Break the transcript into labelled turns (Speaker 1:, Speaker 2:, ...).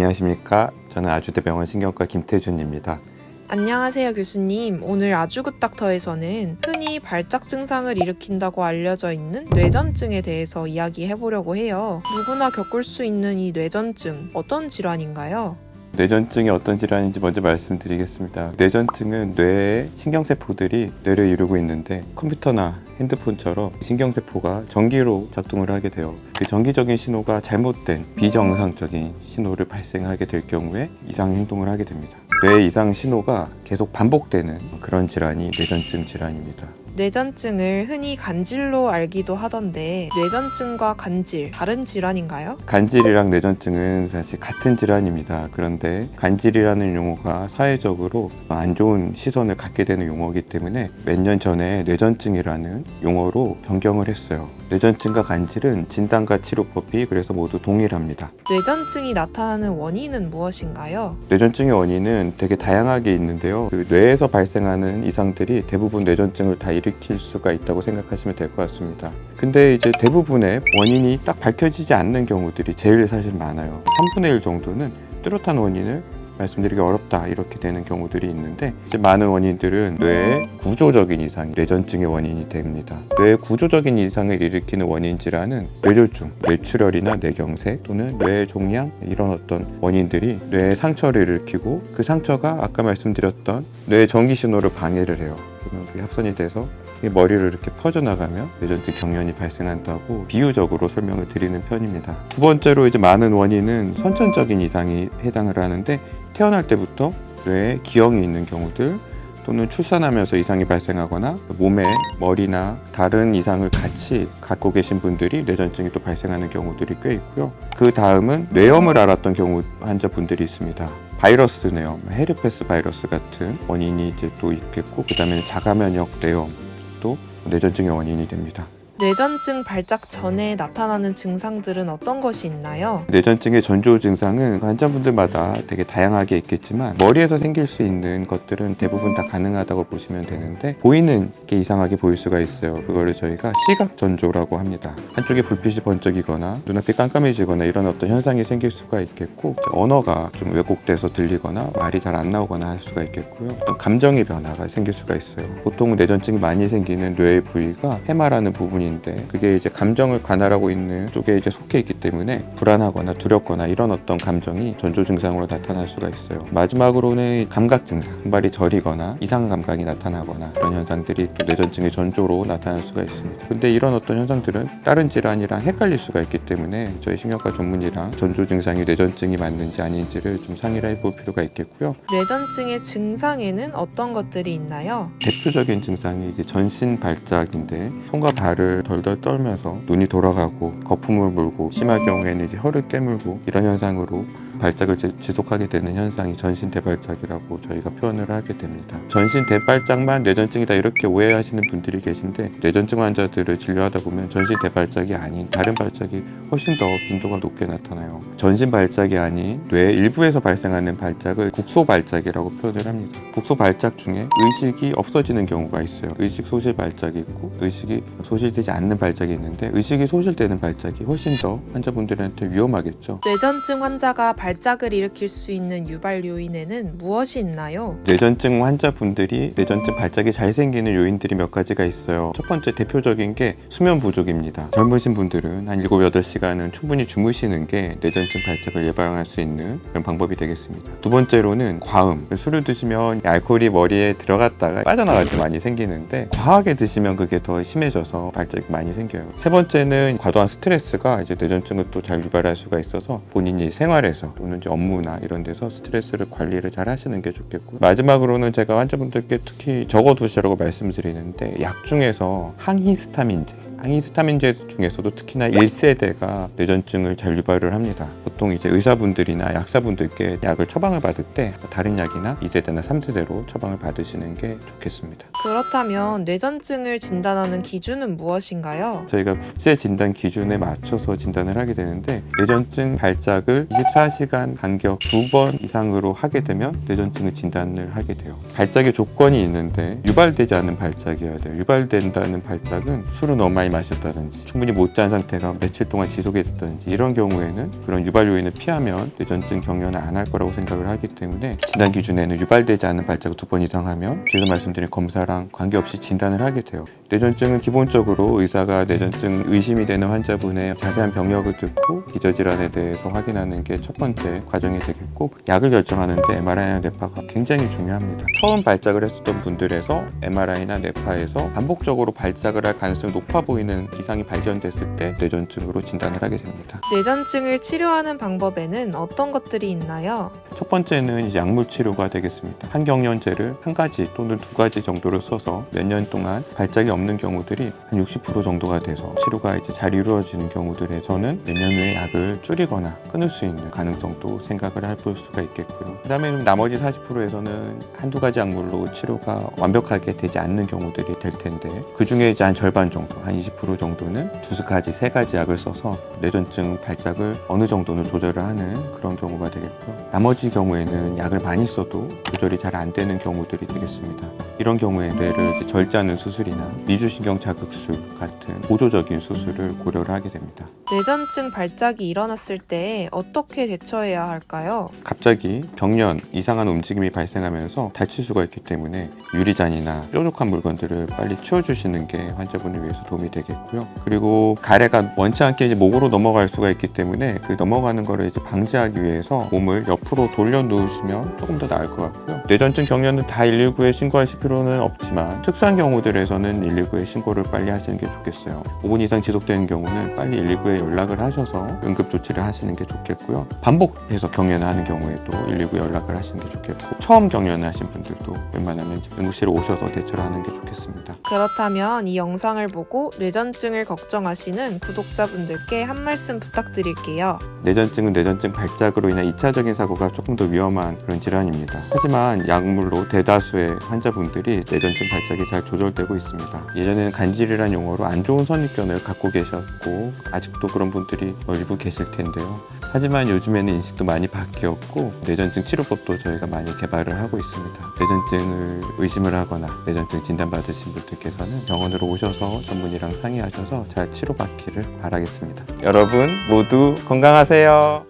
Speaker 1: 안녕하십니까. 저는 아주대병원 신경과 김태준입니다.
Speaker 2: 안녕하세요 교수님. 오늘 아주굿닥터에서는 흔히 발작 증상을 일으킨다고 알려져 있는 뇌전증에 대해서 이야기해보려고 해요. 누구나 겪을 수 있는 이 뇌전증, 어떤 질환인가요?
Speaker 1: 뇌전증이 어떤 질환인지 먼저 말씀드리겠습니다. 뇌전증은 뇌의 신경세포들이 뇌를 이루고 있는데 컴퓨터나 핸드폰처럼 신경세포가 전기로 작동을 하게 돼요. 그 전기적인 신호가 잘못된 비정상적인 신호를 발생하게 될 경우에 이상 행동을 하게 됩니다. 뇌 이상 신호가 계속 반복되는 그런 질환이 뇌전증 질환입니다.
Speaker 2: 뇌전증을 흔히 간질로 알기도 하던데 뇌전증과 간질, 다른 질환인가요?
Speaker 1: 간질이랑 뇌전증은 사실 같은 질환입니다. 그런데 간질이라는 용어가 사회적으로 안 좋은 시선을 갖게 되는 용어이기 때문에 몇 년 전에 뇌전증이라는 용어로 변경을 했어요. 뇌전증과 간질은 진단과 치료법이 그래서 모두 동일합니다.
Speaker 2: 뇌전증이 나타나는 원인은 무엇인가요?
Speaker 1: 뇌전증의 원인은 되게 다양하게 있는데요. 그 뇌에서 발생하는 이상들이 대부분 뇌전증을 다 일으킬 수가 있다고 생각하시면 될 것 같습니다. 근데 이제 대부분의 원인이 딱 밝혀지지 않는 경우들이 제일 사실 많아요. 3분의 1 정도는 뚜렷한 원인을 말씀드리기 어렵다 이렇게 되는 경우들이 있는데 이제 많은 원인들은 뇌의 구조적인 이상이 뇌전증의 원인이 됩니다. 뇌의 구조적인 이상을 일으키는 원인 질환은 뇌졸중, 뇌출혈이나 뇌경색 또는 뇌종양 이런 어떤 원인들이 뇌에 상처를 일으키고 그 상처가 아까 말씀드렸던 뇌의 전기 신호를 방해를 해요. 그러면 그게 합선이 돼서 머리를 이렇게 퍼져나가며 뇌전증 경련이 발생한다고 비유적으로 설명을 드리는 편입니다. 두 번째로 이제 많은 원인은 선천적인 이상이 해당을 하는데 태어날 때부터 뇌에 기형이 있는 경우들 또는 출산하면서 이상이 발생하거나 몸에 머리나 다른 이상을 같이 갖고 계신 분들이 뇌전증이 또 발생하는 경우들이 꽤 있고요. 그 다음은 뇌염을 앓았던 경우 환자분들이 있습니다. 바이러스 뇌염, 헤르페스 바이러스 같은 원인이 이제 또 있겠고 그 다음에 자가면역 뇌염도 뇌전증의 원인이 됩니다.
Speaker 2: 뇌전증 발작 전에 나타나는 증상들은 어떤 것이 있나요?
Speaker 1: 뇌전증의 전조 증상은 환자분들마다 되게 다양하게 있겠지만 머리에서 생길 수 있는 것들은 대부분 다 가능하다고 보시면 되는데 보이는 게 이상하게 보일 수가 있어요. 그거를 저희가 시각 전조라고 합니다. 한쪽에 불빛이 번쩍이거나 눈앞이 깜깜해지거나 이런 어떤 현상이 생길 수가 있겠고 언어가 좀 왜곡돼서 들리거나 말이 잘 안 나오거나 할 수가 있겠고요. 어떤 감정의 변화가 생길 수가 있어요. 보통 뇌전증이 많이 생기는 뇌의 부위가 해마라는 부분이 그게 이제 감정을 관할하고 있는 쪽에 이제 속해 있기 때문에 불안하거나 두렵거나 이런 어떤 감정이 전조 증상으로 나타날 수가 있어요. 마지막으로는 감각 증상, 손발이 저리거나 이상 감각이 나타나거나 그런 현상들이 또 뇌전증의 전조로 나타날 수가 있습니다. 근데 이런 어떤 현상들은 다른 질환이랑 헷갈릴 수가 있기 때문에 저희 신경과 전문의랑 전조 증상이 뇌전증이 맞는지 아닌지를 좀 상의를 해볼 필요가 있겠고요.
Speaker 2: 뇌전증의 증상에는 어떤 것들이 있나요?
Speaker 1: 대표적인 증상이 이제 전신 발작인데 손과 발을 덜덜 떨면서 눈이 돌아가고 거품을 물고 심한 경우에는 이제 혀를 깨물고 이런 현상으로 발작을 지속하게 되는 현상이 전신 대발작이라고 저희가 표현을 하게 됩니다. 전신 대발작만 뇌전증이다 이렇게 오해하시는 분들이 계신데 뇌전증 환자들을 진료하다 보면 전신 대발작이 아닌 다른 발작이 훨씬 더 빈도가 높게 나타나요. 전신 발작이 아닌 뇌 일부에서 발생하는 발작을 국소 발작이라고 표현을 합니다. 국소 발작 중에 의식이 없어지는 경우가 있어요. 의식 소실 발작이 있고 의식이 소실되지 않는 발작이 있는데 의식이 소실되는 발작이 훨씬 더 환자분들한테 위험하겠죠.
Speaker 2: 뇌전증 환자가 발작을 일으킬 수 있는 유발 요인에는 무엇이 있나요?
Speaker 1: 뇌전증 환자분들이 뇌전증 발작이 잘 생기는 요인들이 몇 가지가 있어요. 첫 번째 대표적인 게 수면 부족입니다. 젊으신 분들은 한 7, 8시간은 충분히 주무시는 게 뇌전증 발작을 예방할 수 있는 그런 방법이 되겠습니다. 두 번째로는 과음. 술을 드시면 알코올이 머리에 들어갔다가 빠져나갈 때 많이 생기는데 과하게 드시면 그게 더 심해져서 발작이 많이 생겨요. 세 번째는 과도한 스트레스가 이제 뇌전증을 또 잘 유발할 수가 있어서 본인이 생활에서 또는 이제 업무나 이런 데서 스트레스를 관리를 잘 하시는 게 좋겠고 마지막으로는 제가 환자분들께 특히 적어두시라고 말씀드리는데 약 중에서 항히스타민제 항히스타민제 중에서도 특히나 1세대가 뇌전증을 잘 유발을 합니다. 보통 이제 의사분들이나 약사분들께 약을 처방을 받을 때 다른 약이나 2세대나 3세대로 처방을 받으시는 게 좋겠습니다.
Speaker 2: 그렇다면 뇌전증을 진단하는 기준은 무엇인가요?
Speaker 1: 저희가 국제 진단 기준에 맞춰서 진단을 하게 되는데 뇌전증 발작을 24시간 간격 2번 이상으로 하게 되면 뇌전증을 진단을 하게 돼요. 발작의 조건이 있는데 유발되지 않은 발작이어야 돼요. 유발된다는 발작은 술을 너무 많이 많이 마셨다든지 충분히 못 잔 상태가 며칠 동안 지속이 됐다든지 이런 경우에는 그런 유발 요인을 피하면 뇌전증 경련을 안 할 거라고 생각을 하기 때문에 진단 기준에는 유발되지 않은 발작을 2번 이상 하면 뒤에서 말씀드린 검사랑 관계없이 진단을 하게 돼요. 뇌전증은 기본적으로 의사가 뇌전증 의심이 되는 환자분의 자세한 병력을 듣고 기저질환에 대해서 확인하는 게 첫 번째 과정이 되겠고, 약을 결정하는데 MRI나 뇌파가 굉장히 중요합니다. 처음 발작을 했었던 분들에서 MRI나 뇌파에서 반복적으로 발작을 할 가능성이 높아 보이는 이상이 발견됐을 때 뇌전증으로 진단을 하게 됩니다.
Speaker 2: 뇌전증을 치료하는 방법에는 어떤 것들이 있나요?
Speaker 1: 첫 번째는 이제 약물 치료가 되겠습니다. 항경련제를 한 가지 또는 두 가지 정도를 써서 몇 년 동안 발작이 없는 경우들이 한 60% 정도가 돼서 치료가 이제 잘 이루어지는 경우들에서는 몇 년 후에 약을 줄이거나 끊을 수 있는 가능성도 생각을 해볼 수가 있겠고요. 그다음에 나머지 40%에서는 한두 가지 약물로 치료가 완벽하게 되지 않는 경우들이 될 텐데, 그 중에 이제 한 절반 정도, 한 20% 정도는 두 가지, 세 가지 약을 써서 뇌전증 발작을 어느 정도는 조절을 하는 그런 경우가 되겠고요. 나머지 경우에는 약을 많이 써도 조절이 잘 안 되는 경우들이 되겠습니다. 이런 경우에 뇌를 이제 절제하는 수술이나 미주신경 자극술 같은 보조적인 수술을 고려를 하게 됩니다.
Speaker 2: 뇌전증 발작이 일어났을 때 어떻게 대처해야 할까요?
Speaker 1: 갑자기 경련, 이상한 움직임이 발생하면서 다칠 수가 있기 때문에 유리잔이나 뾰족한 물건들을 빨리 치워주시는 게 환자분을 위해서 도움이 되겠고요. 그리고 가래가 원치 않게 이제 목으로 넘어갈 수가 있기 때문에 그 넘어가는 거를 이제 방지하기 위해서 몸을 옆으로 돌려 누우시면 조금 더 나을 것 같고요. 뇌전증 경련은 다 119에 신고하실 필요는 없지만 특수한 경우들에서는 119에 신고를 빨리 하시는 게 좋겠어요. 5분 이상 지속되는 경우는 빨리 119에 연락을 하셔서 응급조치를 하시는 게 좋겠고요. 반복해서 경련을 하는 경우에도 119에 연락을 하시는 게 좋겠고, 처음 경련을 하신 분들도 웬만하면 응급실에 오셔서 대처를 하는 게 좋겠습니다.
Speaker 2: 그렇다면 이 영상을 보고 뇌전증을 걱정하시는 구독자분들께 한 말씀 부탁드릴게요.
Speaker 1: 뇌전증은 뇌전증 발작으로 인한 2차적인 사고가 조금 더 위험한 그런 질환입니다. 하지만 약물로 대다수의 환자분들이 뇌전증 발작이 잘 조절되고 있습니다. 예전에는 간질이라는 용어로 안 좋은 선입견을 갖고 계셨고 아직도 그런 분들이 일부 계실 텐데요. 하지만 요즘에는 인식도 많이 바뀌었고 뇌전증 치료법도 저희가 많이 개발을 하고 있습니다. 뇌전증을 의심을 하거나 뇌전증 진단받으신 분들께서는 병원으로 오셔서 전문의랑 상의하셔서 잘 치료받기를 바라겠습니다. 여러분 모두 건강하세요.